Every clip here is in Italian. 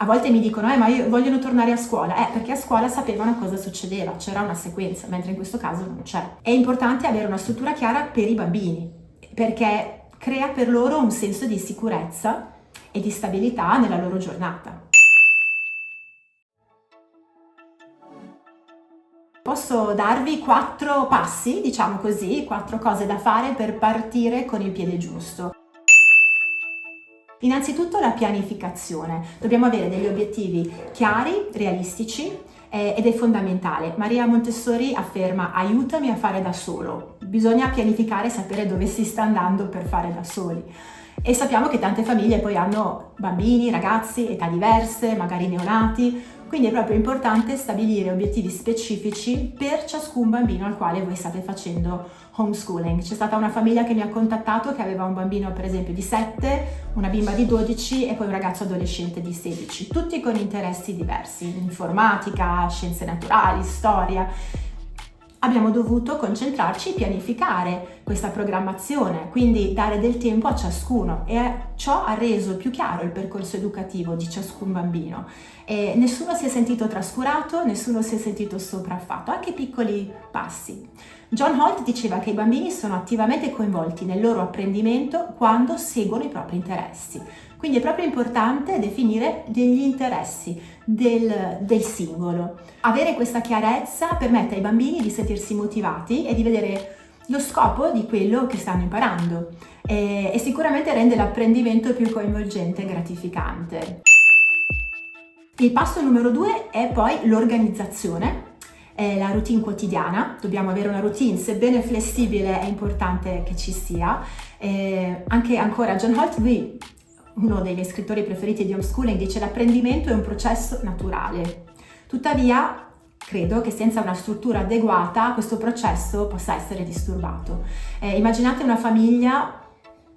A volte mi dicono, ma vogliono tornare a scuola, perché a scuola sapevano cosa succedeva, c'era una sequenza, mentre in questo caso non c'è. È importante avere una struttura chiara per i bambini, perché crea per loro un senso di sicurezza e di stabilità nella loro giornata. Posso darvi 4 passi, diciamo così, 4 cose da fare per partire con il piede giusto. Innanzitutto la pianificazione. Dobbiamo avere degli obiettivi chiari, realistici ed è fondamentale. Maria Montessori afferma: aiutami a fare da solo. Bisogna pianificare e sapere dove si sta andando per fare da soli. E sappiamo che tante famiglie poi hanno bambini, ragazzi, età diverse, magari neonati, quindi è proprio importante stabilire obiettivi specifici per ciascun bambino al quale voi state facendo homeschooling. C'è stata una famiglia che mi ha contattato che aveva un bambino per esempio di 7, una bimba di 12 e poi un ragazzo adolescente di 16, tutti con interessi diversi, informatica, scienze naturali, storia. Abbiamo dovuto concentrarci e pianificare questa programmazione, quindi dare del tempo a ciascuno, e ciò ha reso più chiaro il percorso educativo di ciascun bambino. E nessuno si è sentito trascurato, nessuno si è sentito sopraffatto, anche piccoli passi. John Holt diceva che i bambini sono attivamente coinvolti nel loro apprendimento quando seguono i propri interessi. Quindi è proprio importante definire degli interessi del singolo. Avere questa chiarezza permette ai bambini di sentirsi motivati e di vedere lo scopo di quello che stanno imparando e sicuramente rende l'apprendimento più coinvolgente e gratificante. Il passo numero 2 è poi l'organizzazione. La routine quotidiana, dobbiamo avere una routine, sebbene flessibile è importante che ci sia. Anche ancora John Holt, lui, uno dei miei scrittori preferiti di homeschooling, dice: l'apprendimento è un processo naturale. Tuttavia, credo che senza una struttura adeguata questo processo possa essere disturbato. Immaginate una famiglia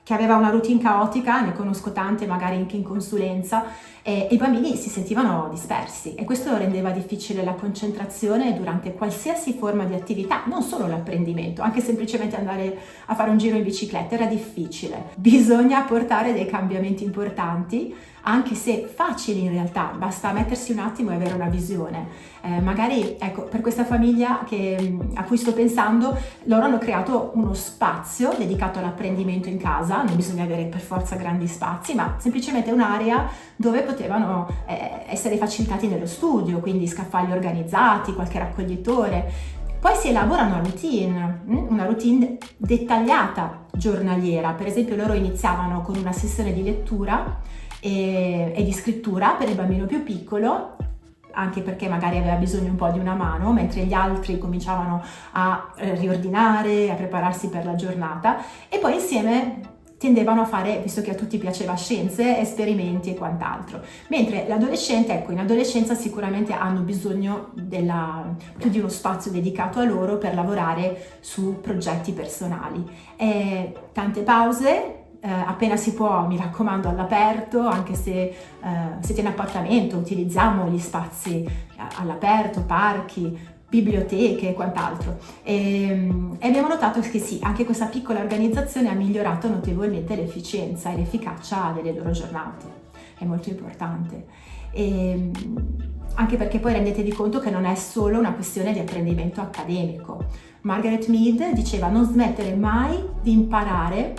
che aveva una routine caotica, ne conosco tante magari anche in consulenza, e i bambini si sentivano dispersi e questo rendeva difficile la concentrazione durante qualsiasi forma di attività, non solo l'apprendimento, anche semplicemente andare a fare un giro in bicicletta era difficile. Bisogna apportare dei cambiamenti importanti, anche se facili in realtà, basta mettersi un attimo e avere una visione. Magari, ecco, per questa famiglia a cui sto pensando, loro hanno creato uno spazio dedicato all'apprendimento in casa, non bisogna avere per forza grandi spazi, ma semplicemente un'area dove potevano essere facilitati nello studio, quindi scaffali organizzati, qualche raccoglitore. Poi si elabora una routine dettagliata giornaliera. Per esempio loro iniziavano con una sessione di lettura e di scrittura per il bambino più piccolo, anche perché magari aveva bisogno un po' di una mano, mentre gli altri cominciavano a riordinare, a prepararsi per la giornata, e poi insieme tendevano a fare, visto che a tutti piaceva scienze, esperimenti e quant'altro. Mentre l'adolescente, ecco, in adolescenza sicuramente hanno bisogno più di uno spazio dedicato a loro per lavorare su progetti personali. Tante pause, appena si può, mi raccomando, all'aperto, anche se siete in appartamento, utilizziamo gli spazi all'aperto, parchi, biblioteche e quant'altro. E abbiamo notato che sì, anche questa piccola organizzazione ha migliorato notevolmente l'efficienza e l'efficacia delle loro giornate. È molto importante. Anche perché poi rendetevi conto che non è solo una questione di apprendimento accademico. Margaret Mead diceva: non smettere mai di imparare,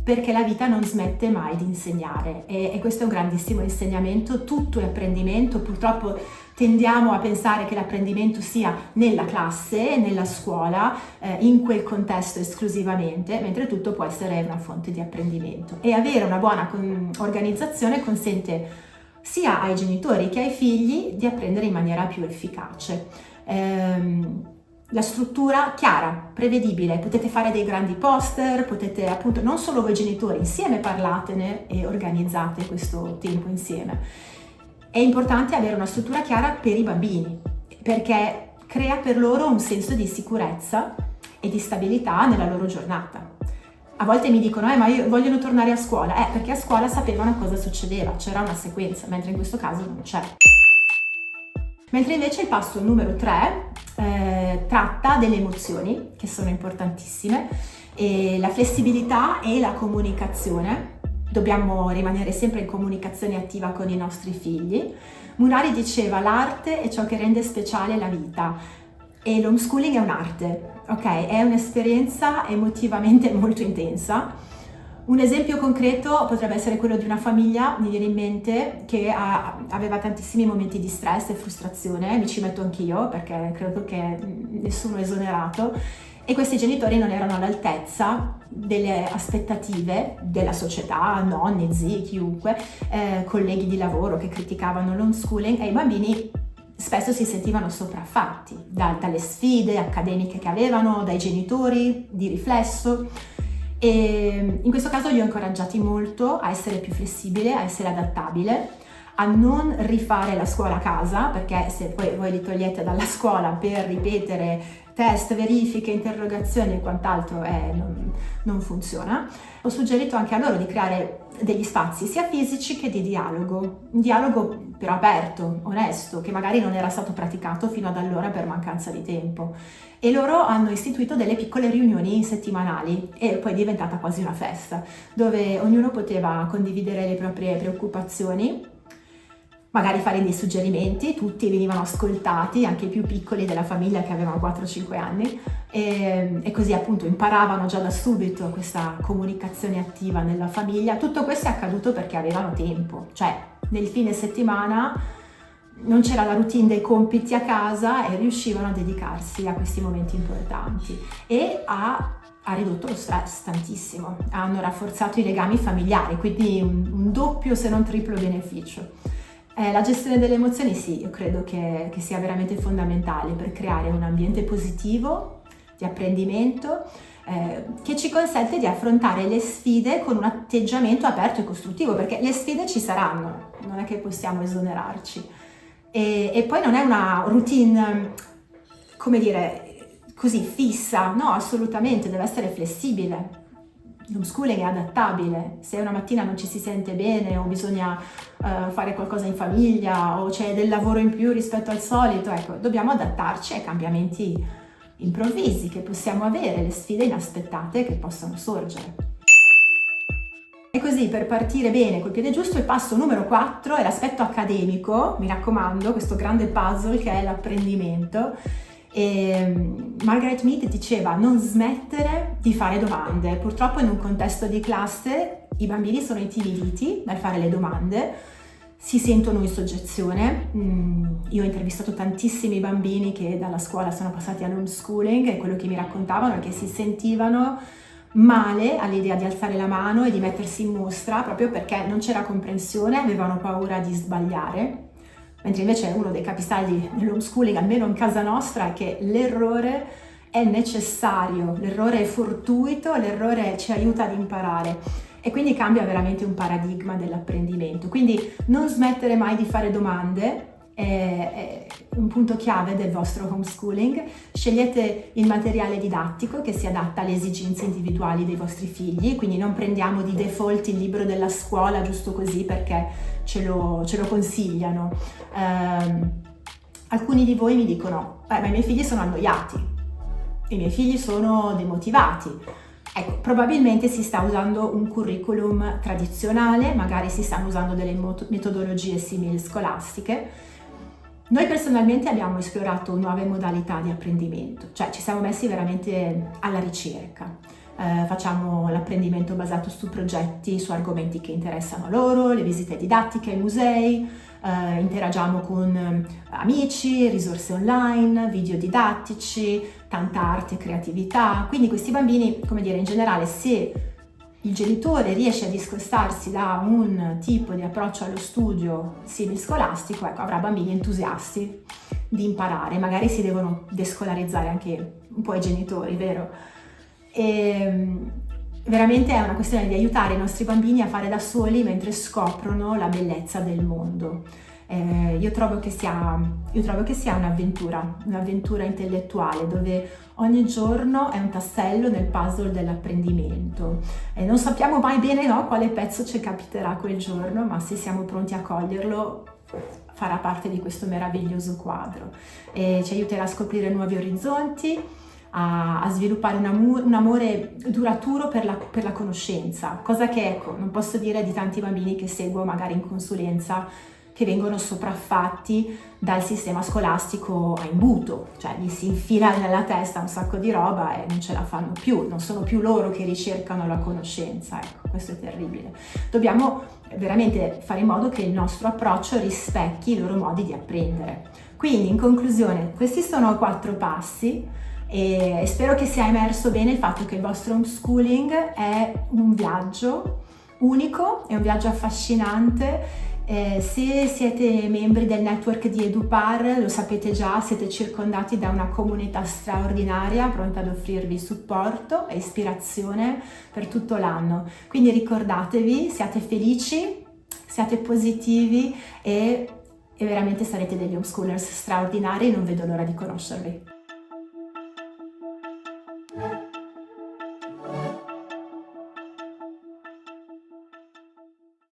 perché la vita non smette mai di insegnare, e questo è un grandissimo insegnamento. Tutto è apprendimento. Purtroppo tendiamo a pensare che l'apprendimento sia nella classe, nella scuola, in quel contesto esclusivamente, mentre tutto può essere una fonte di apprendimento. E avere una buona organizzazione consente sia ai genitori che ai figli di apprendere in maniera più efficace. La struttura chiara, prevedibile, potete fare dei grandi poster, potete appunto, non solo voi genitori, insieme parlatene e organizzate questo tempo insieme. È importante avere una struttura chiara per i bambini, perché crea per loro un senso di sicurezza e di stabilità nella loro giornata. A volte mi dicono: ma vogliono tornare a scuola, perché a scuola sapevano cosa succedeva, c'era una sequenza, mentre in questo caso non c'è. Mentre invece il passo numero 3 tratta delle emozioni, che sono importantissime, e la flessibilità e la comunicazione dobbiamo rimanere sempre in comunicazione attiva con i nostri figli. Murari diceva: l'arte è ciò che rende speciale la vita, e l'homeschooling è un'arte, ok? È un'esperienza emotivamente molto intensa. Un esempio concreto potrebbe essere quello di una famiglia, mi viene in mente, che aveva tantissimi momenti di stress e frustrazione, mi ci metto anch'io perché credo che nessuno è esonerato, e questi genitori non erano all'altezza delle aspettative della società, nonni, zii, chiunque, colleghi di lavoro che criticavano l'homeschooling, e i bambini spesso si sentivano sopraffatti dalle sfide accademiche che avevano, dai genitori, di riflesso. E in questo caso li ho incoraggiati molto a essere più flessibile, a essere adattabile, a non rifare la scuola a casa, perché se poi voi li togliete dalla scuola per ripetere test, verifiche, interrogazioni e quant'altro, non funziona. Ho suggerito anche a loro di creare degli spazi sia fisici che di dialogo, un dialogo però aperto, onesto, che magari non era stato praticato fino ad allora per mancanza di tempo. E loro hanno istituito delle piccole riunioni settimanali, e poi è diventata quasi una festa, dove ognuno poteva condividere le proprie preoccupazioni, magari fare dei suggerimenti, tutti venivano ascoltati, anche i più piccoli della famiglia che avevano 4-5 anni, e così appunto imparavano già da subito questa comunicazione attiva nella famiglia. Tutto questo è accaduto perché avevano tempo, cioè nel fine settimana non c'era la routine dei compiti a casa e riuscivano a dedicarsi a questi momenti importanti, e ha ridotto lo stress tantissimo, hanno rafforzato i legami familiari, quindi un doppio se non triplo beneficio. La gestione delle emozioni, sì, io credo che sia veramente fondamentale per creare un ambiente positivo di apprendimento, che ci consente di affrontare le sfide con un atteggiamento aperto e costruttivo, perché le sfide ci saranno, non è che possiamo esonerarci. E poi non è una routine, come dire, così fissa, no, assolutamente, deve essere flessibile. L'homeschooling è adattabile, se una mattina non ci si sente bene o bisogna fare qualcosa in famiglia o c'è del lavoro in più rispetto al solito, ecco, dobbiamo adattarci ai cambiamenti improvvisi che possiamo avere, le sfide inaspettate che possono sorgere. E così, per partire bene col piede giusto, il passo numero 4 è l'aspetto accademico, mi raccomando, questo grande puzzle che è l'apprendimento. E Margaret Mead diceva: non smettere di fare domande. Purtroppo in un contesto di classe i bambini sono intimiditi dal fare le domande, si sentono in soggezione. Io ho intervistato tantissimi bambini che dalla scuola sono passati all'homeschooling, e quello che mi raccontavano è che si sentivano male all'idea di alzare la mano e di mettersi in mostra, proprio perché non c'era comprensione, avevano paura di sbagliare. Mentre invece uno dei capisaldi dell'homeschooling, almeno in casa nostra, è che l'errore è necessario, l'errore è fortuito, l'errore ci aiuta ad imparare, e quindi cambia veramente un paradigma dell'apprendimento. Quindi non smettere mai di fare domande è un punto chiave del vostro homeschooling. Scegliete il materiale didattico che si adatta alle esigenze individuali dei vostri figli, quindi non prendiamo di default il libro della scuola giusto così perché ce lo consigliano. Alcuni di voi mi dicono: ma i miei figli sono annoiati, i miei figli sono demotivati. Ecco, probabilmente si sta usando un curriculum tradizionale, magari si stanno usando delle metodologie simili scolastiche. Noi personalmente abbiamo esplorato nuove modalità di apprendimento, cioè ci siamo messi veramente alla ricerca. Facciamo l'apprendimento basato su progetti, su argomenti che interessano loro, le visite didattiche ai musei, interagiamo con amici, risorse online, video didattici, tanta arte e creatività. Quindi questi bambini, come dire, in generale, se il genitore riesce a discostarsi da un tipo di approccio allo studio simil-scolastico, ecco, avrà bambini entusiasti di imparare. Magari si devono descolarizzare anche un po' i genitori, vero? E veramente è una questione di aiutare i nostri bambini a fare da soli mentre scoprono la bellezza del mondo. Io trovo che sia un'avventura intellettuale, dove ogni giorno è un tassello nel puzzle dell'apprendimento. Non sappiamo mai bene, no, quale pezzo ci capiterà quel giorno, ma se siamo pronti a coglierlo farà parte di questo meraviglioso quadro. Ci aiuterà a scoprire nuovi orizzonti, a sviluppare un amore duraturo per la conoscenza, cosa che ecco non posso dire di tanti bambini che seguo magari in consulenza, che vengono sopraffatti dal sistema scolastico a imbuto, cioè gli si infila nella testa un sacco di roba e non ce la fanno più, non sono più loro che ricercano la conoscenza, ecco, questo è terribile. Dobbiamo veramente fare in modo che il nostro approccio rispecchi i loro modi di apprendere. Quindi, in conclusione, questi sono 4 passi e spero che sia emerso bene il fatto che il vostro homeschooling è un viaggio unico, è un viaggio affascinante. Se siete membri del network di EduPar, lo sapete già, siete circondati da una comunità straordinaria pronta ad offrirvi supporto e ispirazione per tutto l'anno. Quindi ricordatevi, siate felici, siate positivi e veramente sarete degli homeschoolers straordinari e non vedo l'ora di conoscervi.